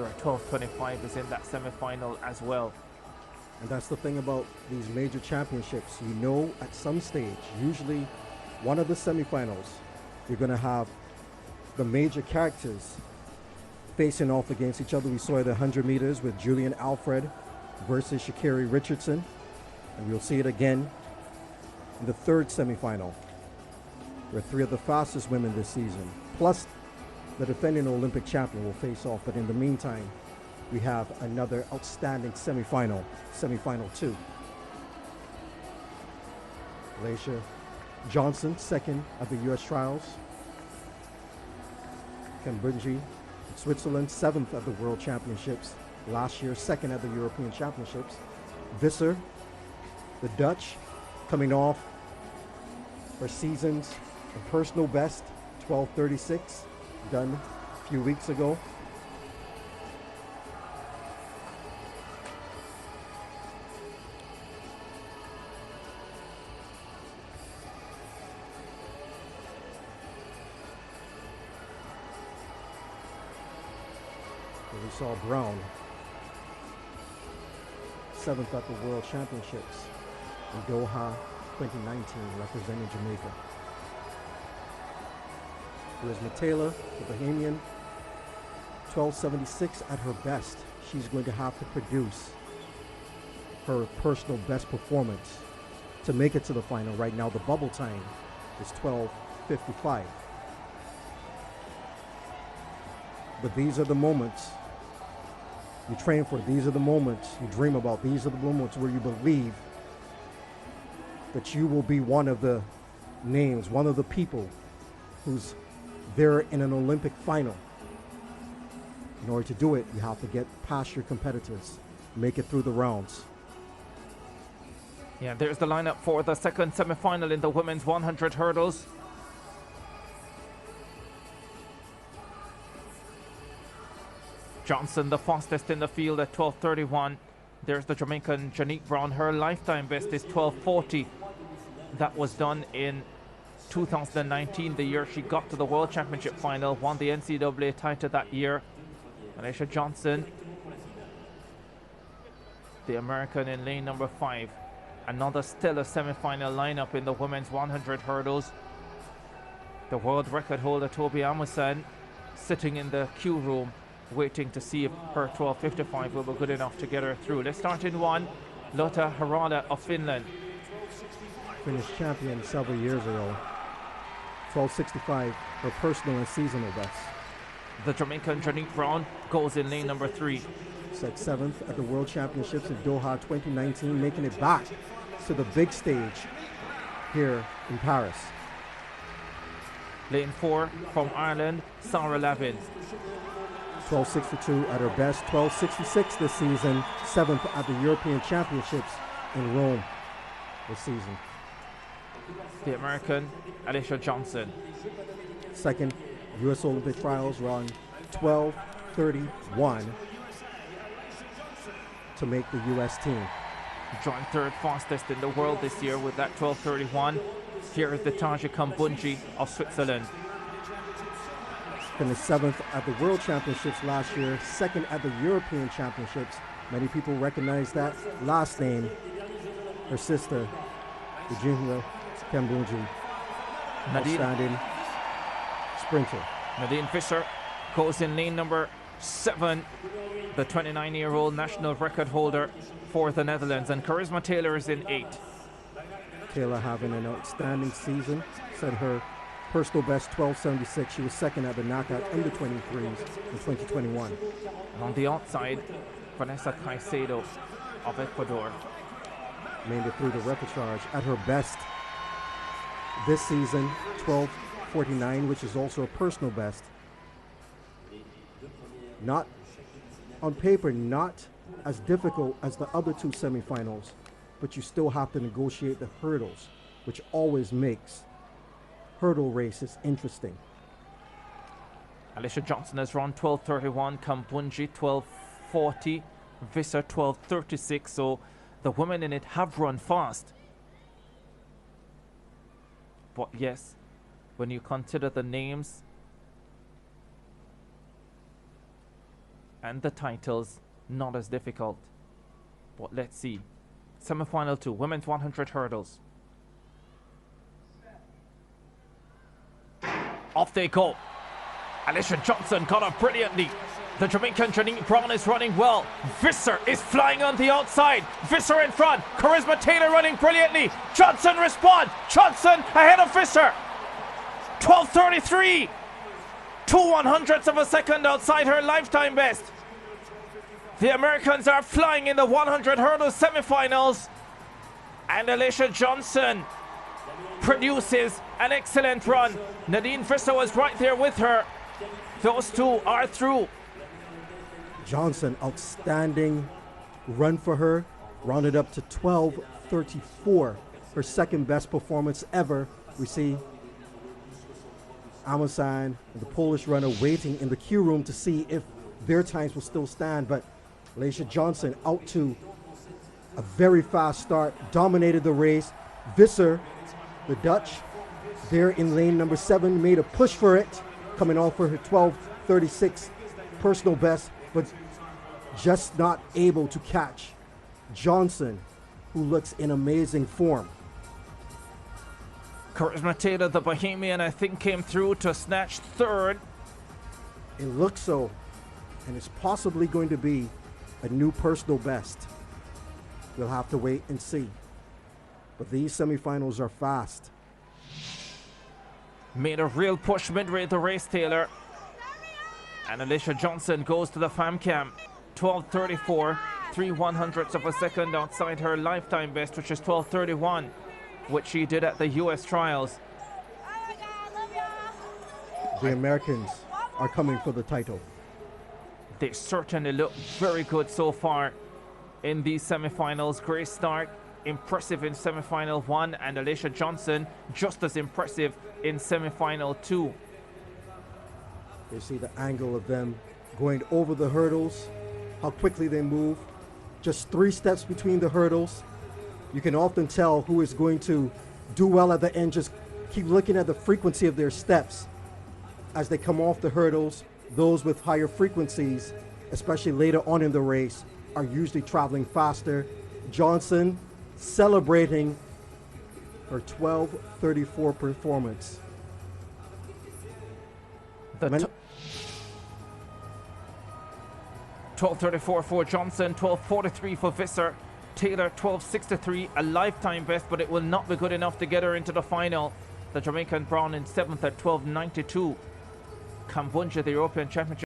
12:25 is in that semi-final as well. And that's the thing about these major championships. You know, at some stage, usually one of the semifinals, you're going to have the major characters facing off against each other. We saw the 100 meters with Julian Alfred versus Sha'Carri Richardson. And we'll see it again in the third semifinal, where three of the fastest women this season, plus the defending Olympic champion, will face off. But in the meantime, we have another outstanding semifinal, semifinal 2. Alaysha Johnson, second at the U.S. trials. Kambunji, Switzerland, 7th at the World Championships last year, 2nd at the European Championships. Visser, the Dutch, coming off her season's personal best, 12:36, done a few weeks ago. We saw Brown, 7th at the World Championships in Doha 2019, representing Jamaica. Charisma Taylor, the Bahamian, 12:76 at her best. She's going to have to produce her personal best performance to make it to the final. Right now, the bubble time is 12:55. But these are the moments you train for. These are the moments you dream about. These are the moments where you believe that you will be one of the names, one of the people who's there in an Olympic final. In order to do it, you have to get past your competitors, make it through the rounds. Yeah, there's the lineup for the second semi-final in the women's 100 hurdles. Johnson, the fastest in the field at 12:31. There's the Jamaican Janeek Brown. Her lifetime best is 12:40. That was done in 2019, the year she got to the World Championship final, won the NCAA title that year. Alaysha Johnson, the American, in lane number 5. Another stellar semi-final lineup in the women's 100 hurdles. The world record holder Tobi Amusan sitting in the queue room, waiting to see if her 12:55 will be good enough to get her through. Let's start in 1. Lotta Harala of Finland. Finnish champion several years ago. 12:65, her personal and seasonal best. The Jamaican Janeek Brown goes in lane number 3. Set 7th at the World Championships in Doha 2019, making it back to the big stage here in Paris. Lane 4 from Ireland, Sarah Lavin. 12:62 at her best, 12:66 this season, 7th at the European Championships in Rome this season. The American, Alaysha Johnson. Second, U.S. Olympic trials run 12:31 to make the U.S. team. Joined 3rd fastest in the world this year with that 12:31. Here is the Taji Kambunji of Switzerland. Finished 7th at the World Championships last year, 2nd at the European Championships. Many people recognize that last name. Her sister, Virginia Kambunji, outstanding sprinter. Nadine Visser goes in lane number 7, the 29-year-old national record holder for the Netherlands, and Charisma Taylor is in 8. Taylor having an outstanding season, set her personal best 12:76. She was 2nd at the knockout under 23s in 2021. And on the outside, Vanessa Caicedo of Ecuador. Made it through the repechage at her best this season, 12:49, which is also a personal best. Not on paper, not as difficult as the other 2 semifinals, but you still have to negotiate the hurdles, which always makes hurdle races interesting. Alaysha Johnson has run 12:31, Kambunji 12:40, Visser 12:36, so the women in it have run fast. But yes, when you consider the names and the titles not as difficult. But let's see. Semi-final 2, women's 100 hurdles. Off they go. Alaysha Johnson caught up brilliantly. The Jamaican Janeek Brown is running well. Visser is flying on the outside. Visser in front. Charisma Taylor running brilliantly. Johnson responds. Johnson ahead of Visser. 12:33. 2/100ths of a second outside her lifetime best. The Americans are flying in the 100 hurdles semifinals. And Alaysha Johnson produces an excellent run. Nadine Visser was right there with her. Those two are through. Johnson, outstanding run for her, rounded up to 12:34, her second best performance ever. We see Amasan and the Polish runner waiting in the queue room to see if their times will still stand, but Alaysha Johnson out to a very fast start, dominated the race. Visser, the Dutch, there in lane number 7, made a push for it, coming off for her 12:36 personal best, but just not able to catch Johnson, who looks in amazing form. Charisma Taylor, the Bahamian, I think came through to snatch third. It looks so, and it's possibly going to be a new personal best. We'll have to wait and see. But these semifinals are fast. Made a real push midway the race, Taylor. And Alaysha Johnson goes to the fam cam. 12:34, 3/100ths of a second outside her lifetime best, which is 12:31, which she did at the US trials. The Americans are coming for the title. They certainly look very good so far in these semifinals. Great start, impressive in semifinal 1, and Alaysha Johnson just as impressive in semifinal 2. You see the angle of them going over the hurdles, how quickly they move. Just 3 steps between the hurdles. You can often tell who is going to do well at the end. Just keep looking at the frequency of their steps as they come off the hurdles. Those with higher frequencies, especially later on in the race, are usually traveling faster. Johnson celebrating her 12:34 performance. 12:34 for Johnson, 12:43 for Visser. Taylor 12:63, a lifetime best, but it will not be good enough to get her into the final. The Jamaican Brown in 7th at 12:92. Kambunja, the European Championship.